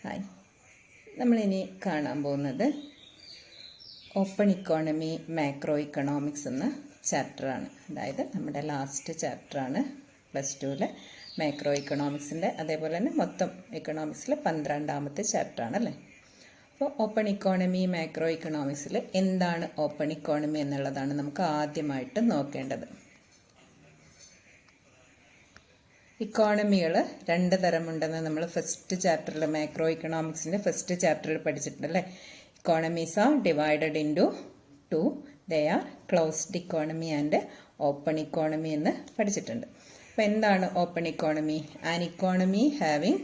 Hi, നമ്മളിനി കാണാൻ പോകുന്നത് ഓപ്പൺ ഇക്കോണമി മാക്രോ ഇക്കണോമിക്സ് എന്ന ചാപ്റ്ററാണ്. അതായത് നമ്മുടെ ലാസ്റ്റ് ചാപ്റ്ററാണ് +2 മാക്രോ ഇക്കണോമിക്സിൻ്റെ. അതേപോലെ തന്നെ മൊത്തം ഇക്കണോമിക്സിലെ 12ാമത്തെ ചാപ്റ്ററാണ് അല്ലേ. അപ്പോൾ ഓപ്പൺ ഇക്കോണമി മാക്രോ ഇക്കണോമിക്സിൽ എന്താണ് ഓപ്പൺ ഇക്കോണമി എന്നുള്ളതാണ് നമുക്ക് ആദ്യമായിട്ട് നോക്കേണ്ടത്. ഇക്കോണമികൾ രണ്ട് തരമുണ്ടെന്ന് നമ്മൾ ഫസ്റ്റ് ചാപ്റ്ററിൽ മാക്രോ ഇക്കണോമിക്സിൻ്റെ ഫസ്റ്റ് ചാപ്റ്ററിൽ പഠിച്ചിട്ടുണ്ടല്ലേ. Economies are divided into 2. They are closed economy and open economy എന്ന് പഠിച്ചിട്ടുണ്ട്. അപ്പോൾ എന്താണ് open economy? An economy having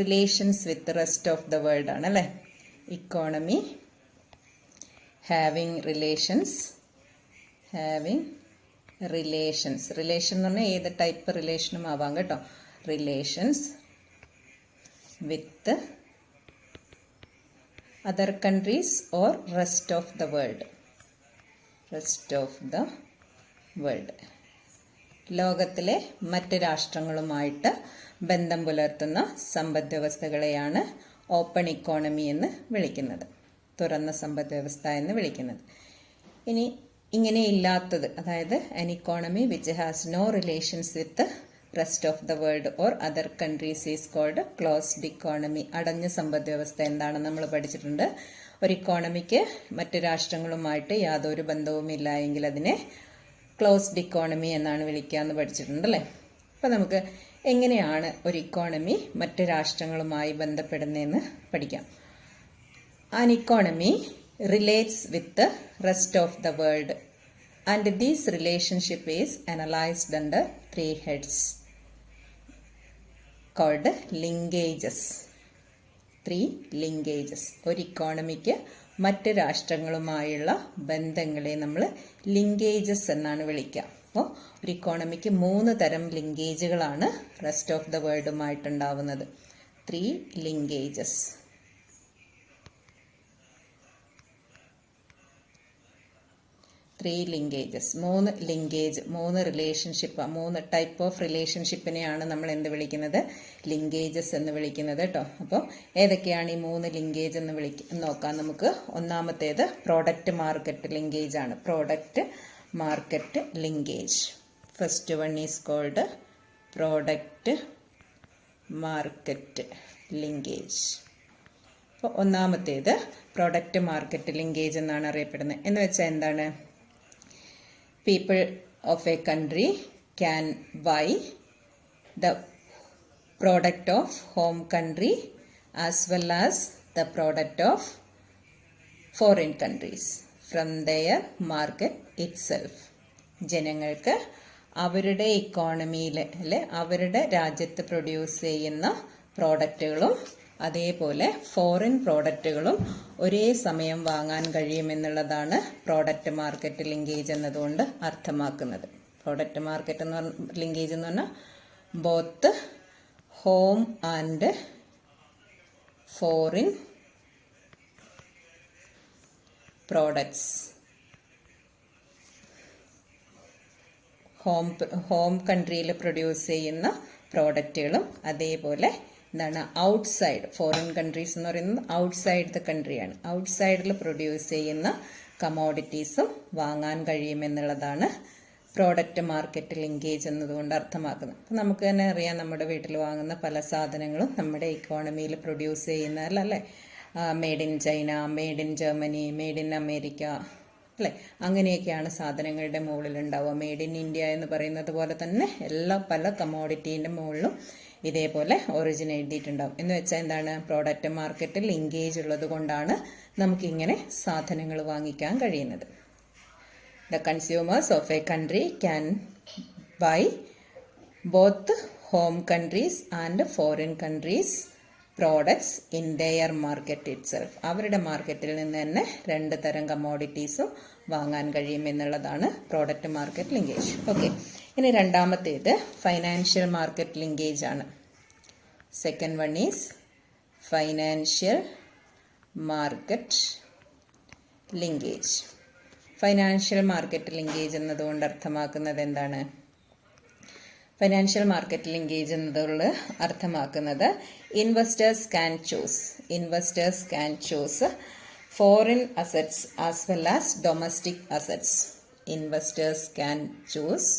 relations with rest of the world ആണ് അല്ലേ. ഇക്കോണമി ഹാവിങ് റിലേഷൻ എന്ന് പറഞ്ഞാൽ ഏത് ടൈപ്പ് റിലേഷനും ആവാം കേട്ടോ. Relations with other countries or rest of the world. ലോകത്തിലെ മറ്റ് രാഷ്ട്രങ്ങളുമായിട്ട് ബന്ധം പുലർത്തുന്ന സമ്പദ് വ്യവസ്ഥകളെയാണ് ഓപ്പൺ ഇക്കോണമി എന്ന് വിളിക്കുന്നത്, തുറന്ന സമ്പദ് വ്യവസ്ഥ എന്ന് വിളിക്കുന്നത്. ഇനി ഇങ്ങനെ ഇല്ലാത്തത്, അതായത് an economy which has no relations with the rest of the world or other countries is called closed economy. അടഞ്ഞ സമ്പദ് വ്യവസ്ഥ എന്താണ് നമ്മൾ പഠിച്ചിട്ടുണ്ട്. ഒരു ഇക്കോണമിക്ക് മറ്റ് രാഷ്ട്രങ്ങളുമായിട്ട് യാതൊരു ബന്ധവുമില്ല എങ്കിൽ അതിനെ ക്ലോസ്ഡ് ഇക്കോണമി എന്നാണ് വിളിക്കുക എന്ന് പഠിച്ചിട്ടുണ്ടല്ലേ. അപ്പോൾ നമുക്ക് എങ്ങനെയാണ് ഒരു ഇക്കോണമി മറ്റ് രാഷ്ട്രങ്ങളുമായി ബന്ധപ്പെടുന്നതെന്ന് പഠിക്കാം. an economy relates with the rest of the world and this relationship is analyzed under 3 heads called linkages. 3 linkages. ഒരു ഇക്കോണമിക്ക് മറ്റ് രാഷ്ട്രങ്ങളുമായുള്ള ബന്ധങ്ങളെ നമ്മൾ ലിങ്കേജസ് എന്നാണ് വിളിക്കുക. അപ്പോൾ ഒരു ഇക്കോണമിക്ക് 3 തരം ലിങ്കേജുകളാണ് റെസ്റ്റ് ഓഫ് ദ വേൾഡുമായിട്ടുണ്ടാവുന്നത്. 3 linkages. 3 linkages. 3 linkage, 3 relationship, 3 type of റിലേഷൻഷിപ്പിനെയാണ് നമ്മൾ എന്ത് വിളിക്കുന്നത്? ലിങ്കേജസ് എന്ന് വിളിക്കുന്നത് കേട്ടോ. അപ്പോൾ ഏതൊക്കെയാണ് ഈ 3 ലിങ്കേജ് എന്ന് നോക്കാം നമുക്ക്. ഒന്നാമത്തേത് പ്രോഡക്റ്റ് മാർക്കറ്റ് ലിങ്കേജ് ആണ്. Product market linkage. First one is called product market linkage. അപ്പോൾ ഒന്നാമത്തേത് പ്രോഡക്റ്റ് മാർക്കറ്റ് ലിങ്കേജ് എന്നാണ് അറിയപ്പെടുന്നത്. എന്ന് വെച്ചാൽ എന്താണ്? People of a country can buy the product of home country as well as the product of foreign countries from their market itself. ജനങ്ങൾക്ക് അവരുടെ ഇക്കോണമിയിൽ അവരുടെ രാജ്യത്ത് പ്രൊഡ്യൂസ് ചെയ്യുന്ന പ്രോഡക്റ്റുകളും അതേപോലെ ഫോറിൻ പ്രോഡക്റ്റുകളും ഒരേ സമയം വാങ്ങാൻ കഴിയുമെന്നുള്ളതാണ് പ്രോഡക്റ്റ് മാർക്കറ്റ് ലിങ്കേജ് എന്നതുകൊണ്ട് അർത്ഥമാക്കുന്നത്. പ്രോഡക്റ്റ് മാർക്കറ്റ് എന്ന് പറഞ്ഞ ലിങ്കേജ് എന്ന് പറഞ്ഞാൽ both home and foreign products. Home കൺട്രിയിൽ പ്രൊഡ്യൂസ് ചെയ്യുന്ന പ്രോഡക്റ്റുകളും അതേപോലെ എന്താണ് ഔട്ട്സൈഡ് ഫോറിൻ കൺട്രീസ് എന്ന് പറയുന്നത് ഔട്ട്സൈഡ് ദ കൺട്രിയാണ്. ഔട്ട്സൈഡിൽ പ്രൊഡ്യൂസ് ചെയ്യുന്ന കമോഡിറ്റീസും വാങ്ങാൻ കഴിയുമെന്നുള്ളതാണ് പ്രോഡക്റ്റ് മാർക്കറ്റ് ലിങ്കേജ് എന്നതുകൊണ്ട് അർത്ഥമാക്കുന്നത്. അപ്പം നമുക്ക് തന്നെ അറിയാം, നമ്മുടെ വീട്ടിൽ വാങ്ങുന്ന പല സാധനങ്ങളും നമ്മുടെ ഇക്കോണമിയിൽ പ്രൊഡ്യൂസ് ചെയ്യുന്നതല്ലേ. Made in China, made in Germany, made in America അല്ലേ, അങ്ങനെയൊക്കെയാണ് സാധനങ്ങളുടെ മുകളിലുണ്ടാവുക. മെയ്ഡ് ഇൻ ഇന്ത്യ എന്ന് പറയുന്നത് പോലെ തന്നെ പല കമോഡിറ്റീൻ്റെ മുകളിലും ഇതേപോലെ ഒറിജിൻ എഴുതിയിട്ടുണ്ടാവും. എന്ന് വെച്ചാൽ എന്താണ്? പ്രോഡക്റ്റ് മാർക്കറ്റ് ലിങ്കേജ് ഉള്ളത് കൊണ്ടാണ് നമുക്കിങ്ങനെ സാധനങ്ങൾ വാങ്ങിക്കാൻ കഴിയുന്നത്. The consumers of A country can buy both home countries and foreign countries products in there market itself. അവരുടെ മാർക്കറ്റിൽ നിന്ന് തന്നെ 2 തരം കമോഡിറ്റീസും വാങ്ങാൻ കഴിയുമെന്നുള്ളതാണ് പ്രോഡക്റ്റ് മാർക്കറ്റ് ലിങ്കേജ്. ഓക്കെ, ഇനി രണ്ടാമത്തേത് ഫൈനാൻഷ്യൽ മാർക്കറ്റ് ലിങ്കേജ് ആണ്. Second one is financial market linkage. Financial market linkage എന്നതുകൊണ്ട് അർത്ഥമാക്കുന്നത് എന്താണ്? ഫൈനാൻഷ്യൽ മാർക്കറ്റ് ലിങ്കേജ് എന്നതുകൊണ്ട് അർത്ഥമാക്കുന്നത് investors can choose foreign assets as well as domestic assets. Investors can choose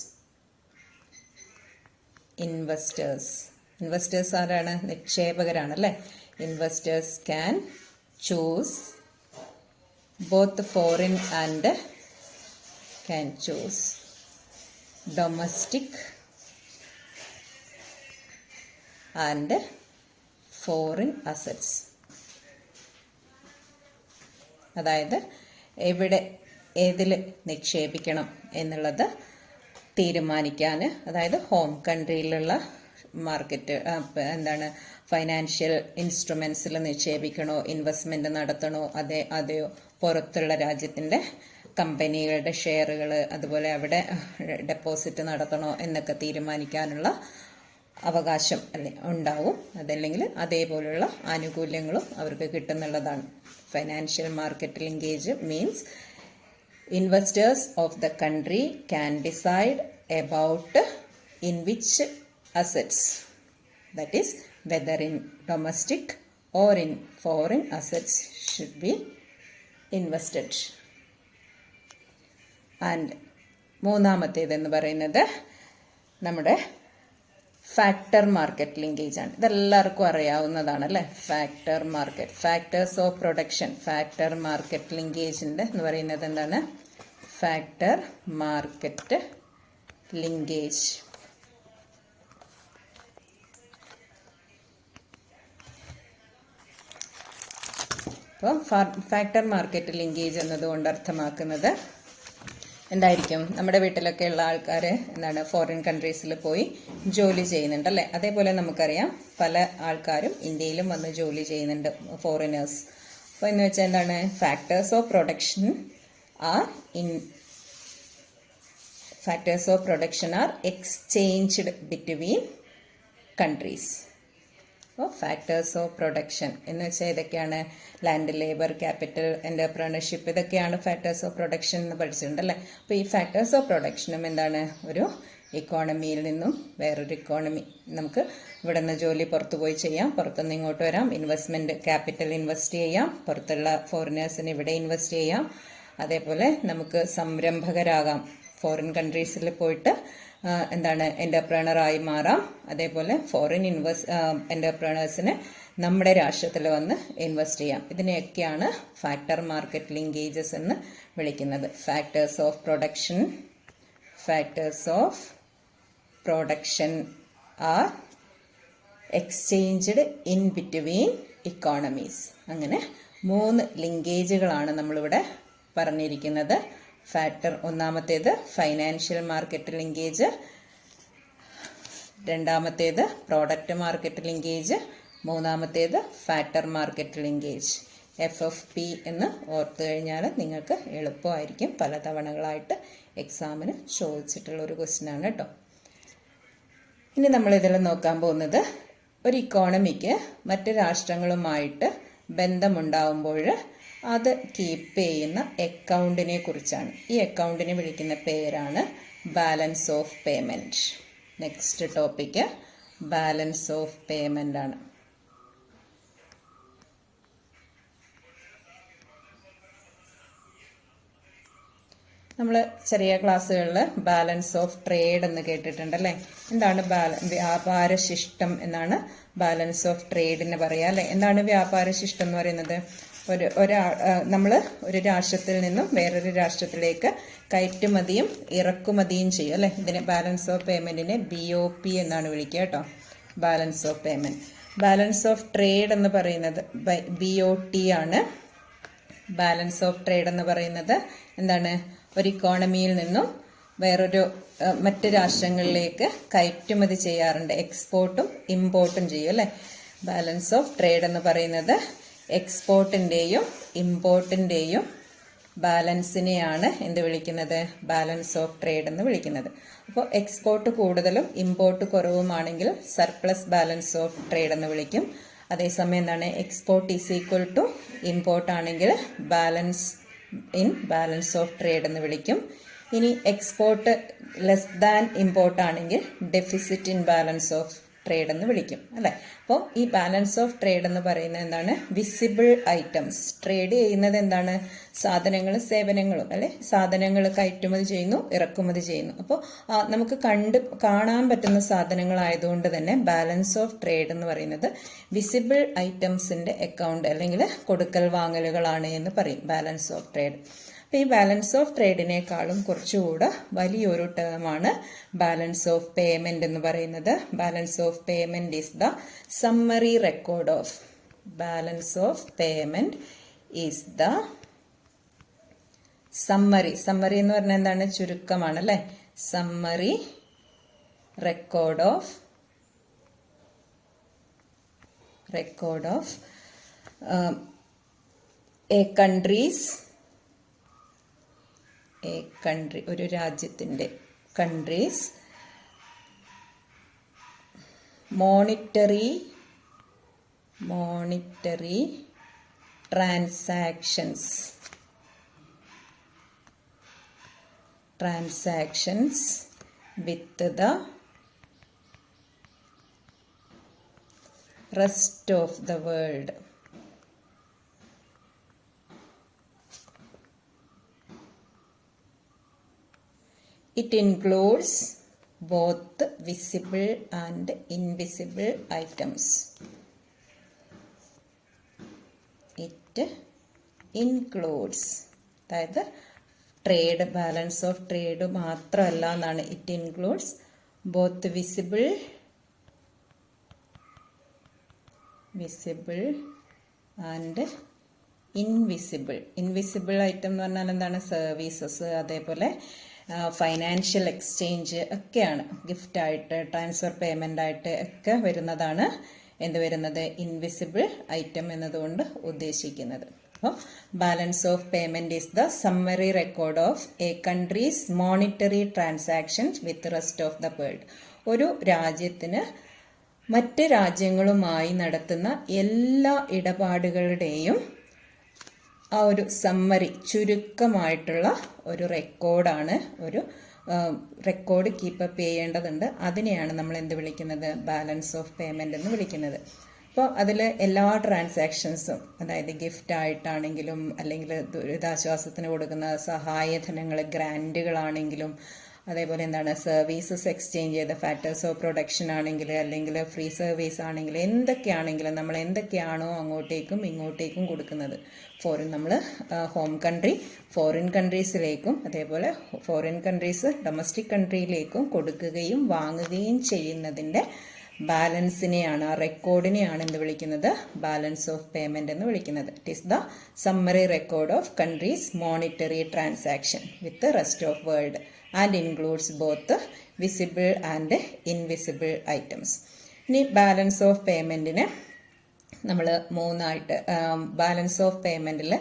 investors ആരാണ്? നിക്ഷേപകരാണല്ലേ. Investors can choose both foreign and can choose domestic and foreign assets. അതായത് ഏതിൽ നിക്ഷേപിക്കണം എന്നുള്ളത് തീരുമാനിക്കാൻ, അതായത് ഹോം കൺട്രിയിലുള്ള മാർക്കറ്റ് ഫൈനാൻഷ്യൽ ഇൻസ്ട്രുമെൻസിൽ നിക്ഷേപിക്കണോ, ഇൻവെസ്റ്റ്മെൻറ്റ് നടത്തണോ, അതെയോ പുറത്തുള്ള രാജ്യത്തിൻ്റെ കമ്പനികളുടെ ഷെയറുകൾ അതുപോലെ അവിടെ ഡെപ്പോസിറ്റ് നടത്തണോ എന്നൊക്കെ തീരുമാനിക്കാനുള്ള അവകാശം ഉണ്ടാവും. അതല്ലെങ്കിൽ അതേപോലുള്ള ആനുകൂല്യങ്ങളും അവർക്ക് കിട്ടുന്നുള്ളതാണ്. Financial market linkage means investors of the country can decide about in which assets, that is whether in domestic or in foreign assets should be invested. And മൂന്നാമത്തേതെന്ന് പറയുന്നത് നമ്മുടെ ഫാക്ടർ മാർക്കറ്റ് ലിങ്കേജ് ആണ്. ഇതെല്ലാവർക്കും അറിയാവുന്നതാണ് അല്ലേ. Factors of production. Factor market ലിങ്കേജിൻ്റെ എന്ന് പറയുന്നത് എന്താണ്? Factor market linkage. അപ്പോൾ ഫാക്ടർ മാർക്കറ്റ് ലിങ്കേജ് എന്നതുകൊണ്ട് അർത്ഥമാക്കുന്നത് എന്തായിരിക്കും? നമ്മുടെ വീട്ടിലൊക്കെ ഉള്ള ആൾക്കാർ ഫോറിൻ കൺട്രീസിൽ പോയി ജോലി ചെയ്യുന്നുണ്ട് അല്ലേ. അതേപോലെ നമുക്കറിയാം പല ആൾക്കാരും ഇന്ത്യയിലും വന്ന് ജോലി ചെയ്യുന്നുണ്ട്, ഫോറിനേഴ്സ്. അപ്പോൾ എന്ന് വെച്ചാൽ എന്താണ്? Factors of production R exchanged between countries. അപ്പോൾ ഫാക്ടേഴ്സ് ഓഫ് പ്രൊഡക്ഷൻ എന്ന് വെച്ചാൽ ഇതൊക്കെയാണ് ലാൻഡ്, ലേബർ, ക്യാപിറ്റൽ, എൻ്റർപ്രണർഷിപ്പ്, ഇതൊക്കെയാണ് ഫാക്ടേഴ്സ് ഓഫ് പ്രൊഡക്ഷൻ എന്ന് പഠിച്ചിട്ടുണ്ടല്ലേ. അപ്പോൾ ഈ ഫാക്ടേഴ്സ് ഓഫ് പ്രൊഡക്ഷനും എന്താണ്? ഒരു ഇക്കോണമിയിൽ നിന്നും വേറൊരു ഇക്കോണമി. നമുക്ക് ഇവിടെ നിന്ന് ജോലി പുറത്തു പോയി ചെയ്യാം, പുറത്തുനിന്ന് ഇങ്ങോട്ട് വരാം, ഇൻവെസ്റ്റ്മെൻറ്റ് ക്യാപിറ്റൽ ഇൻവെസ്റ്റ് ചെയ്യാം, പുറത്തുള്ള ഫോറിനേഴ്സിന് ഇവിടെ ഇൻവെസ്റ്റ് ചെയ്യാം. അതേപോലെ നമുക്ക് സംരംഭകരാകാം, ഫോറിൻ കൺട്രീസിൽ പോയിട്ട് എൻ്റർപ്രണറായി മാറാം. അതേപോലെ ഫോറിൻ എൻ്റർപ്രണേഴ്സിന് നമ്മുടെ രാഷ്ട്രത്തിൽ വന്ന് ഇൻവെസ്റ്റ് ചെയ്യാം. ഇതിനെയൊക്കെയാണ് ഫാക്ടർ മാർക്കറ്റ് ലിങ്കേജസ് എന്ന് വിളിക്കുന്നത്. Factors of production R exchanged in between economies. അങ്ങനെ 3 ലിങ്കേജുകളാണ് നമ്മളിവിടെ പറഞ്ഞിരിക്കുന്നത്. ഒന്നാമത്തേത് ഫൈനാൻഷ്യൽ മാർക്കറ്റ് ലിങ്കേജ്, രണ്ടാമത്തേത് പ്രോഡക്റ്റ് മാർക്കറ്റ് ലിങ്കേജ്, മൂന്നാമത്തേത് ഫാക്ടർ മാർക്കറ്റ് ലിങ്കേജ്. FFP എന്ന് ഓർത്തു കഴിഞ്ഞാൽ നിങ്ങൾക്ക് എളുപ്പമായിരിക്കും. പല തവണകളായിട്ട് എക്സാമിന് ചോദിച്ചിട്ടുള്ള ഒരു ക്വസ്റ്റ്യനാണ് കേട്ടോ. ഇനി നമ്മളിതിൽ നോക്കാൻ പോകുന്നത് ഒരു ഇക്കോണമിക്ക് മറ്റ് രാഷ്ട്രങ്ങളുമായിട്ട് ബന്ധമുണ്ടാവുമ്പോൾ അത് കീപ്പ് ചെയ്യുന്ന അക്കൗണ്ടിനെ കുറിച്ചാണ്. ഈ അക്കൗണ്ടിനെ വിളിക്കുന്ന പേരാണ് balance of payment. Next topic balance of payment ആണ്. നമ്മൾ ചെറിയ ക്ലാസ്സുകളിൽ ബാലൻസ് ഓഫ് ട്രേഡ് എന്ന് കേട്ടിട്ടുണ്ടല്ലേ. എന്താണ് വ്യാപാരശിഷ്ടം എന്നാണ് ബാലൻസ് ഓഫ് ട്രേഡിന് പറയുക അല്ലേ. എന്താണ് വ്യാപാരശിഷ്ടം എന്ന് പറയുന്നത്? നമ്മൾ ഒരു രാഷ്ട്രത്തിൽ നിന്നും വേറൊരു രാഷ്ട്രത്തിലേക്ക് കയറ്റുമതിയും ഇറക്കുമതിയും ചെയ്യും അല്ലേ. ഇതിനെ ബാലൻസ് ഓഫ് പേയ്മെൻറ്റിനെ BOP എന്നാണ് വിളിക്കുക കേട്ടോ, balance of payment. Balance of trade എന്ന് പറയുന്നത് BOT ആണ്. ബാലൻസ് ഓഫ് ട്രേഡ് എന്ന് പറയുന്നത് എന്താണ്? ഒരു ഇക്കോണമിയിൽ നിന്നും മറ്റ് രാഷ്ട്രങ്ങളിലേക്ക് കയറ്റുമതി ചെയ്യാറുണ്ട്, എക്സ്പോർട്ടും ഇമ്പോർട്ടും ചെയ്യും അല്ലേ. ബാലൻസ് ഓഫ് ട്രേഡ് എന്ന് പറയുന്നത് എക്സ്പോർട്ടിൻ്റെയും ഇമ്പോർട്ടിൻ്റെയും ബാലൻസിനെയാണ് എന്ത് വിളിക്കുന്നത്? ബാലൻസ് ഓഫ് ട്രേഡ് എന്ന് വിളിക്കുന്നത്. അപ്പോൾ എക്സ്പോർട്ട് കൂടുതലും ഇമ്പോർട്ട് കുറവുമാണെങ്കിൽ സർപ്ലസ് ബാലൻസ് ഓഫ് ട്രേഡ് എന്ന് വിളിക്കും. അതേസമയം എന്താണ്? Export is equal to import ആണെങ്കിൽ ബാലൻസ് ഓഫ് ട്രേഡ് എന്ന് വിളിക്കും. ഇനി എക്സ്പോർട്ട് ലെസ് ദാൻ ഇമ്പോർട്ട് ആണെങ്കിൽ deficit in balance of trade എന്ന് വിളിക്കും അല്ലേ. അപ്പോൾ ഈ ബാലൻസ് ഓഫ് ട്രേഡ് എന്ന് പറയുന്നത് എന്താണ്? Visible items. ട്രേഡ് ചെയ്യുന്നത് എന്താണ്? സാധനങ്ങളും സേവനങ്ങളും അല്ലെ. സാധനങ്ങൾ കയറ്റുമതി ചെയ്യുന്നു, ഇറക്കുമതി ചെയ്യുന്നു. അപ്പോൾ നമുക്ക് കാണാൻ പറ്റുന്ന സാധനങ്ങളായതുകൊണ്ട് തന്നെ ബാലൻസ് ഓഫ് ട്രേഡ് എന്ന് പറയുന്നത് വിസിബിൾ ഐറ്റംസിന്റെ അക്കൗണ്ട് അല്ലെങ്കിൽ കൊടുക്കൽ വാങ്ങലുകളാണ് എന്ന് പറയും ബാലൻസ് ഓഫ് ട്രേഡ്. അപ്പോൾ ഈ ബാലൻസ് ഓഫ് ട്രേഡിനേക്കാളും കുറച്ചുകൂടെ വലിയൊരു ടേമാണ് ബാലൻസ് ഓഫ് പേയ്മെന്റ് എന്ന് പറയുന്നത്. Balance of payment is the summary record of. Balance of payment is the summary. Summary എന്ന് പറഞ്ഞാൽ എന്താണ്? ചുരുക്കമാണ് അല്ലെ. Summary record of A countries ഒരു രാജ്യത്തിന്റെ countries monetary transactions with the rest of the world. It includes both visible and invisible items. It includes, അതായത് trade, balance of trade മാത്രമല്ല എന്നാണ്. It includes both visible and invisible. Invisible item എന്ന് പറഞ്ഞാൽ എന്താണ്? Services, അതേപോലെ financial exchange ഒക്കെയാണ്. ഗിഫ്റ്റായിട്ട്, transfer payment ആയിട്ട് ഒക്കെ വരുന്നതാണ് എന്ത് വരുന്നത്? ഇൻവിസിബിൾ ഐറ്റം എന്നതുകൊണ്ട് ഉദ്ദേശിക്കുന്നത്. അപ്പോൾ balance of payment is the summary record of A countries monetary transactions with rest of the world. ഒരു രാജ്യത്തിന് മറ്റ് രാജ്യങ്ങളുമായി നടത്തുന്ന എല്ലാ ഇടപാടുകളുടെയും ആ ഒരു സമ്മറി, ചുരുക്കമായിട്ടുള്ള ഒരു റെക്കോർഡാണ്. ഒരു റെക്കോർഡ് കീപ്പപ്പ് ചെയ്യേണ്ടതുണ്ട്. അതിനെയാണ് നമ്മൾ എന്ത് വിളിക്കുന്നത്? ബാലൻസ് ഓഫ് പേയ്മെന്റ് എന്ന് വിളിക്കുന്നത്. അപ്പോൾ അതിൽ എല്ലാ ട്രാൻസാക്ഷൻസും, അതായത് ഗിഫ്റ്റ് ആയിട്ടാണെങ്കിലും അല്ലെങ്കിൽ ദുരിതാശ്വാസത്തിന് കൊടുക്കുന്ന സഹായധനങ്ങൾ, ഗ്രാൻറ്റുകളാണെങ്കിലും, അതേപോലെ എന്താണ് സർവീസസ് എക്സ്ചേഞ്ച് ചെയ്ത ഫാക്ടേഴ്സ് ഓഫ് പ്രൊഡക്ഷൻ ആണെങ്കിൽ, അല്ലെങ്കിൽ ഫ്രീ സർവീസ് ആണെങ്കിൽ, എന്തൊക്കെയാണെങ്കിലും നമ്മൾ എന്തൊക്കെയാണോ അങ്ങോട്ടേക്കും ഇങ്ങോട്ടേക്കും കൊടുക്കുന്നത്, നമ്മൾ ഹോം കൺട്രി ഫോറിൻ കൺട്രീസിലേക്കും, അതേപോലെ ഫോറിൻ കൺട്രീസ് ഡൊമസ്റ്റിക് കൺട്രിയിലേക്കും കൊടുക്കുകയും വാങ്ങുകയും ചെയ്യുന്നതിൻ്റെ ബാലൻസിനെയാണ്, ആ റെക്കോർഡിനെയാണ് എന്ത് വിളിക്കുന്നത്? ബാലൻസ് ഓഫ് പേയ്മെന്റ് എന്ന് വിളിക്കുന്നത്. It is the summary record of countries monetary transaction with rest of world and includes both visible and invisible items. ഇനി ബാലൻസ് ഓഫ് പേയ്മെന്റിന് നമ്മൾ മൂന്നായിട്ട്, ബാലൻസ് ഓഫ് പേയ്മെന്റിൽ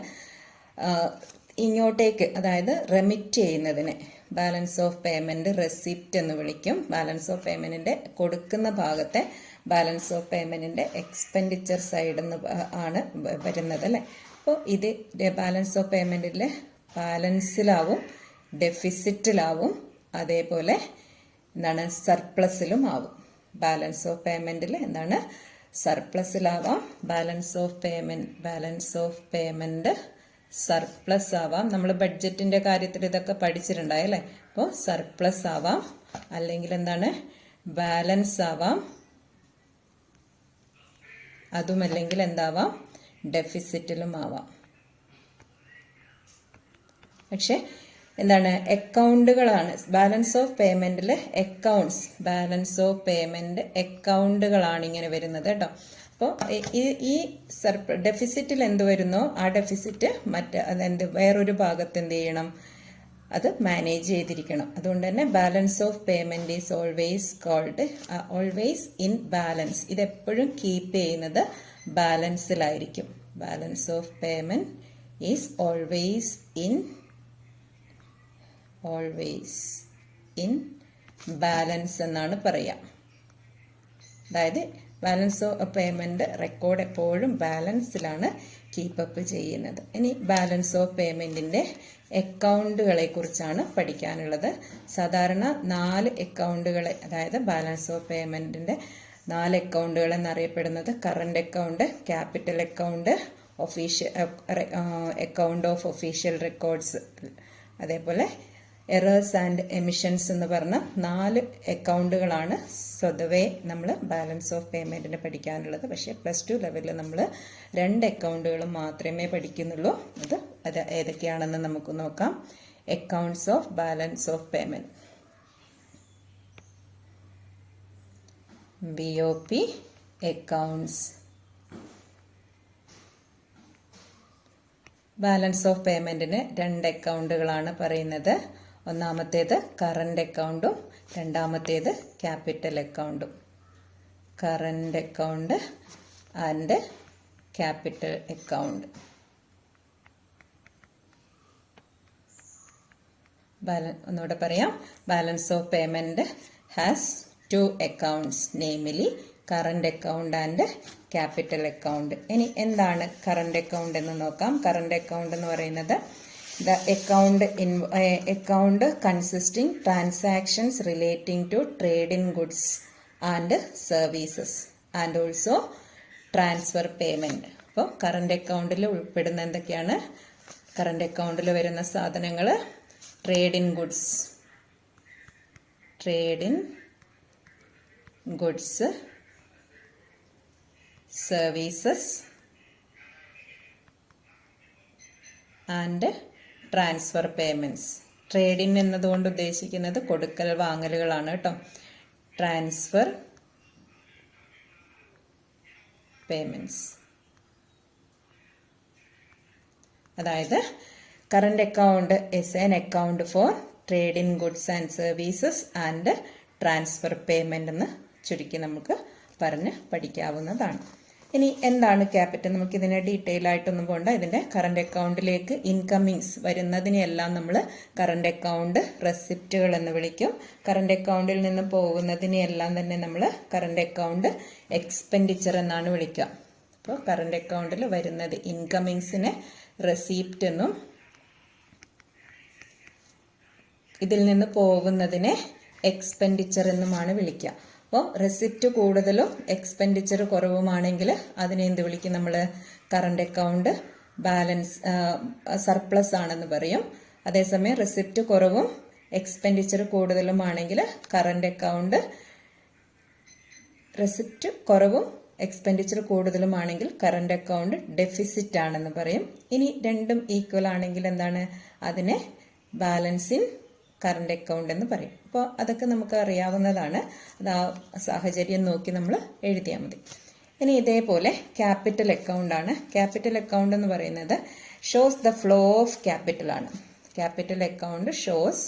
ഇങ്ങോട്ടേക്ക്, അതായത് റെമിറ്റ് ചെയ്യുന്നതിന് ബാലൻസ് ഓഫ് പേയ്മെന്റ് റെസിപ്റ്റ് എന്ന് വിളിക്കും. ബാലൻസ് ഓഫ് പേയ്മെന്റിന്റെ കൊടുക്കുന്ന ഭാഗത്തെ ബാലൻസ് ഓഫ് പേയ്മെന്റിന്റെ എക്സ്പെൻഡിച്ചർ സൈഡ് എന്ന് ആണ് വരുന്നത് അല്ലേ. അപ്പോൾ ഇത് ബാലൻസ് ഓഫ് പേയ്മെന്റിൽ ബാലൻസിലാവും, ഡെഫിസിറ്റിലാവും, അതേപോലെ എന്താണ് സർപ്ലസിലും ആവും. ബാലൻസ് ഓഫ് പേയ്മെന്റിൽ എന്താണ്? സർപ്ലസിലാവാം. ബാലൻസ് ഓഫ് പേയ്മെന്റ് സർപ്ലസ് ആവാം. നമ്മൾ ബഡ്ജറ്റിന്റെ കാര്യത്തിൽ ഇതൊക്കെ പഠിച്ചിട്ടുണ്ടായി അല്ലേ. അപ്പോൾ സർപ്ലസ് ആവാം, അല്ലെങ്കിൽ എന്താണ് ബാലൻസ് ആവാം, അതുമല്ലെങ്കിൽ എന്താവാം ഡെഫിസിറ്റിലും ആവാം. പക്ഷെ എന്താണ് അക്കൗണ്ടുകളാണ് ബാലൻസ് ഓഫ് പേയ്മെന്റിൽ അക്കൗണ്ട്സ്, ബാലൻസ് ഓഫ് പേയ്മെന്റ് അക്കൗണ്ടുകളാണ് ഇങ്ങനെ വരുന്നത് കേട്ടോ. അപ്പോൾ ഈ ഡെഫിസിറ്റിൽ എന്ത് വരുന്നോ ആ ഡെഫിസിറ്റ് അതെന്ത് വേറൊരു ഭാഗത്ത് എന്ത് ചെയ്യണം, അത് മാനേജ് ചെയ്തിരിക്കണം. അതുകൊണ്ട് തന്നെ balance of payment is always in balance. ഇതെപ്പോഴും കീപ്പ് ചെയ്യുന്നത് ബാലൻസിലായിരിക്കും. Balance of payment is always in balance എന്നാണ് പറയുക. അതായത് ബാലൻസ് ഓഫ് പേയ്മെന്റ് റെക്കോർഡ് എപ്പോഴും ബാലൻസിലാണ് കീപ്പപ്പ് ചെയ്യുന്നത്. ഇനി ബാലൻസ് ഓഫ് പേയ്മെന്റിന്റെ അക്കൗണ്ടുകളെ കുറിച്ചാണ് പഠിക്കാനുള്ളത്. സാധാരണ 4 അക്കൗണ്ടുകളെ, അതായത് ബാലൻസ് ഓഫ് പേയ്മെൻറ്റിൻ്റെ 4 അക്കൗണ്ടുകൾ എന്നറിയപ്പെടുന്നത് current account, capital account, account of official records, അതേപോലെ എറേഴ്സ് ആൻഡ് എമിഷൻസ് എന്ന് പറഞ്ഞ 4 അക്കൗണ്ടുകളാണ് സ്വതവേ നമ്മൾ ബാലൻസ് ഓഫ് പേയ്മെൻറ്റിന് പഠിക്കാനുള്ളത്. പക്ഷേ +2 ലെവലിൽ നമ്മൾ 2 അക്കൗണ്ടുകൾ മാത്രമേ പഠിക്കുന്നുള്ളൂ. അത് ഏതൊക്കെയാണെന്ന് നമുക്ക് നോക്കാം. Accounts of balance of payment, BOP accounts. Balance of പേയ്മെൻറ്റിന് 2 അക്കൗണ്ടുകളാണ് പറയുന്നത്. ഒന്നാമത്തേത് കറണ്ട് അക്കൗണ്ടും രണ്ടാമത്തേത് ക്യാപിറ്റൽ അക്കൗണ്ടും. Current account and capital account. ഒന്നുകൂടെ പറയാം. Balance of payment has 2 accounts, namely current account and capital account. ഇനി എന്താണ് കറണ്ട് അക്കൗണ്ട് എന്ന് നോക്കാം. കറണ്ട് അക്കൗണ്ട് എന്ന് പറയുന്നത് the account consisting transactions relating to trade in goods and services and also transfer payment. അപ്പോൾ current അക്കൗണ്ടിൽ ഉൾപ്പെടുന്ന എന്തൊക്കെയാണ്? കറണ്ട് അക്കൗണ്ടിൽ വരുന്ന സാധനങ്ങൾ trade in goods, services and transfer payments. Trade in എന്നതുകൊണ്ട് ഉദ്ദേശിക്കുന്നത് കൊടുക്കൽ വാങ്ങലുകളാണ് കേട്ടോ. ട്രാൻസ്ഫർ പേയ്മെൻറ്റ്സ്, അതായത് current account is an account for trade in goods and services and transfer payment എന്ന് ചുരുക്കി നമുക്ക് പറഞ്ഞ് പഠിക്കാവുന്നതാണ്. ഇനി എന്താണ് ക്യാപിറ്റൽ? നമുക്കിതിനെ ഡീറ്റെയിൽ ആയിട്ടൊന്നും പോകണ്ട. ഇതിൻ്റെ കറണ്ട് അക്കൗണ്ടിലേക്ക് ഇൻകമ്മിങ്സ് വരുന്നതിനെല്ലാം നമ്മൾ കറണ്ട് അക്കൗണ്ട് റെസിപ്റ്റുകൾ എന്ന് വിളിക്കും. കറണ്ട് അക്കൗണ്ടിൽ നിന്ന് പോകുന്നതിനെല്ലാം തന്നെ നമ്മൾ കറണ്ട് അക്കൗണ്ട് എക്സ്പെൻഡിച്ചർ എന്നാണ് വിളിക്കുക. അപ്പോൾ കറണ്ട് അക്കൗണ്ടിൽ വരുന്നത് ഇൻകമ്മിങ്സിനെ റെസിപ്റ്റ് എന്നും ഇതിൽ നിന്ന് പോകുന്നതിനെ എക്സ്പെൻഡിച്ചർ എന്നുമാണ് വിളിക്കുക. അപ്പോൾ റെസിപ്റ്റ് കൂടുതലും എക്സ്പെൻഡിച്ചർ കുറവുമാണെങ്കിൽ അതിനെ എന്ത് വിളിക്കും? നമ്മൾ കറണ്ട് അക്കൗണ്ട് ബാലൻസ് സർപ്ലസ് ആണെന്ന് പറയും. അതേസമയം റെസിപ്റ്റ് കുറവും എക്സ്പെൻഡിച്ചർ കൂടുതലുമാണെങ്കിൽ കറണ്ട് അക്കൗണ്ട് റെസിപ്റ്റ് കുറവും എക്സ്പെൻഡിച്ചർ കൂടുതലുമാണെങ്കിൽ കറണ്ട് അക്കൗണ്ട് ഡെഫിസിറ്റ് ആണെന്ന് പറയും. ഇനി രണ്ടും ഈക്വൽ ആണെങ്കിൽ എന്താണ്? അതിനെ ബാലൻസ് ഇൻ കറണ്ട് അക്കൗണ്ട് എന്ന് പറയും. അപ്പോൾ അതൊക്കെ നമുക്ക് അറിയാവുന്നതാണ്. അത് ആ സാഹചര്യം നോക്കി നമ്മൾ എഴുതിയാൽ മതി. ഇനി ഇതേപോലെ ക്യാപിറ്റൽ അക്കൗണ്ട് ആണ്. ക്യാപിറ്റൽ അക്കൗണ്ട് എന്ന് പറയുന്നത് shows the flow of capital ആണ്. Capital account shows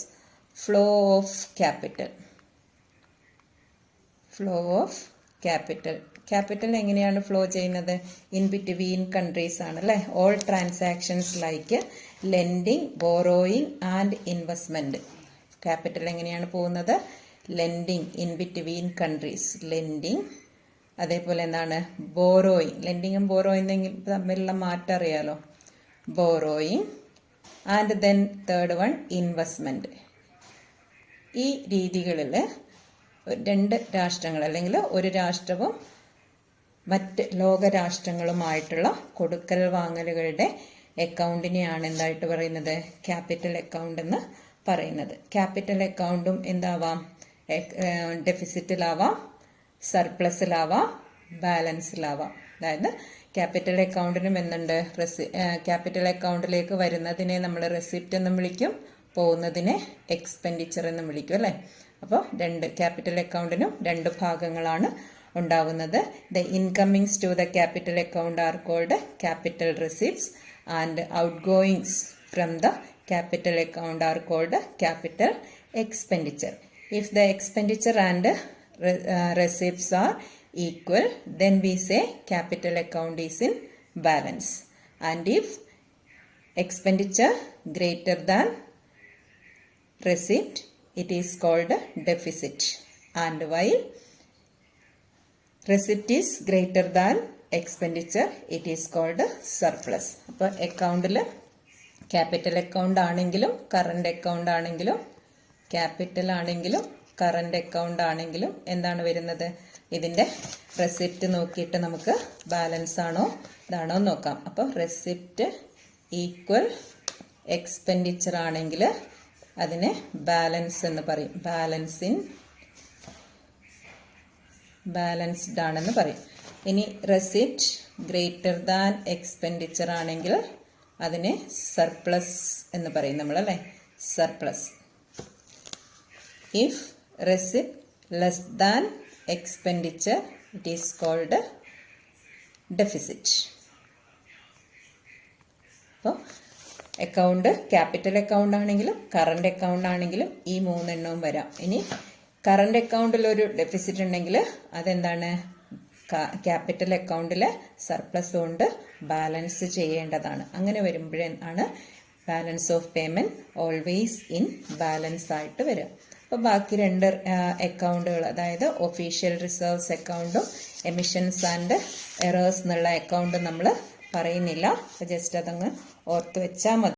flow of capital. Flow of capital. Capital എങ്ങനെയാണ് ഫ്ലോ ചെയ്യുന്നത്? ഇൻ ബിറ്റ്വീൻ കൺട്രീസ് ആണ് അല്ലേ. All transactions like lending, borrowing and investment. Capital എങ്ങനെയാണ് പോകുന്നത്? Lending, in between countries lending. അതേപോലെ എന്താണ്? Borrowing. ലെൻഡിങ്ങും ബോറോയിങ് തമ്മിലുള്ള മാറ്റം അറിയാലോ. Borrowing and then third one investment. ഈ രീതികളിൽ 2 രാഷ്ട്രങ്ങൾ അല്ലെങ്കിൽ ഒരു രാഷ്ട്രവും മറ്റ് ലോകരാഷ്ട്രങ്ങളുമായിട്ടുള്ള കൊടുക്കൽ വാങ്ങലുകളുടെ അക്കൗണ്ടിനെയാണ് എന്തായിട്ട് പറയുന്നത്? ക്യാപിറ്റൽ അക്കൗണ്ട് എന്ന് പറയുന്നത്. ക്യാപിറ്റൽ അക്കൗണ്ടും എന്താവാം? ഡെഫിസിറ്റിലാവാം, സർപ്ലസിലാവാം, ബാലൻസിലാവാം. അതായത് ക്യാപിറ്റൽ അക്കൗണ്ടിനും എന്തുണ്ട്? ക്യാപിറ്റൽ അക്കൗണ്ടിലേക്ക് വരുന്നതിനെ നമ്മൾ റെസിപ്റ്റ് എന്നും വിളിക്കും, പോകുന്നതിനെ എക്സ്പെൻഡിച്ചർ എന്നും വിളിക്കും അല്ലേ. അപ്പോൾ ക്യാപിറ്റൽ അക്കൗണ്ടിനും 2 ഭാഗങ്ങളാണ് ഉണ്ടാവുന്നത്. The incomings to the capital account are called capital receipts and outgoings from the capital account are called capital expenditure. If the expenditure and receipts are equal, then we say capital account is in balance. And if expenditure greater than receipt, it is called deficit. And while receipt is greater than expenditure, it is called surplus. അപ്പോൾ അക്കൗണ്ടിൽ capital account ആണെങ്കിലും current account ആണെങ്കിലും capital ആണെങ്കിലും current account ആണെങ്കിലും എന്താണ് വരുന്നത്? ഇതിൻ്റെ receipt നോക്കിയിട്ട് നമുക്ക് ബാലൻസ് ആണോ ഇതാണോ നോക്കാം. അപ്പോൾ റെസിപ്റ്റ് ഈക്വൽ എക്സ്പെൻഡിച്ചർ ആണെങ്കിൽ അതിനെ ബാലൻസ് എന്ന് പറയും. ബാലൻസ്ഡ് ആണെന്ന് പറയും. ഇനി റെസിപ്റ്റ് ഗ്രേറ്റർ ദാൻ എക്സ്പെൻഡിച്ചർ ആണെങ്കിൽ അതിനെ സർപ്ലസ് എന്ന് പറയും നമ്മൾ, അല്ലേ? Surplus. If receipt less than expenditure it is called deficit. അപ്പോൾ അക്കൗണ്ട് ക്യാപിറ്റൽ അക്കൗണ്ട് ആണെങ്കിലും കറണ്ട് അക്കൗണ്ട് ആണെങ്കിലും ഈ മൂന്നെണ്ണവും വരാം. ഇനി കറണ്ട് അക്കൗണ്ടിൽ ഒരു ഡെഫിസിറ്റ് ഉണ്ടെങ്കിൽ അതെന്താണ്? ക്യാപിറ്റൽ അക്കൗണ്ടിലെ സർപ്ലസ് കൊണ്ട് ബാലൻസ് ചെയ്യേണ്ടതാണ്. അങ്ങനെ വരുമ്പോഴാണ് balance of payment always in balance ആയിട്ട് വരിക. അപ്പോൾ ബാക്കി രണ്ട് അക്കൗണ്ടുകൾ, അതായത് ഒഫീഷ്യൽ റിസർവ്സ് അക്കൗണ്ടും എമിഷൻസ് ആൻഡ് എറേഴ്സ് എന്നുള്ള അക്കൗണ്ട് നമ്മൾ പറയുന്നില്ല. ജസ്റ്റ് അതങ്ങ് ഓർത്ത് വെച്ചാൽ മതി.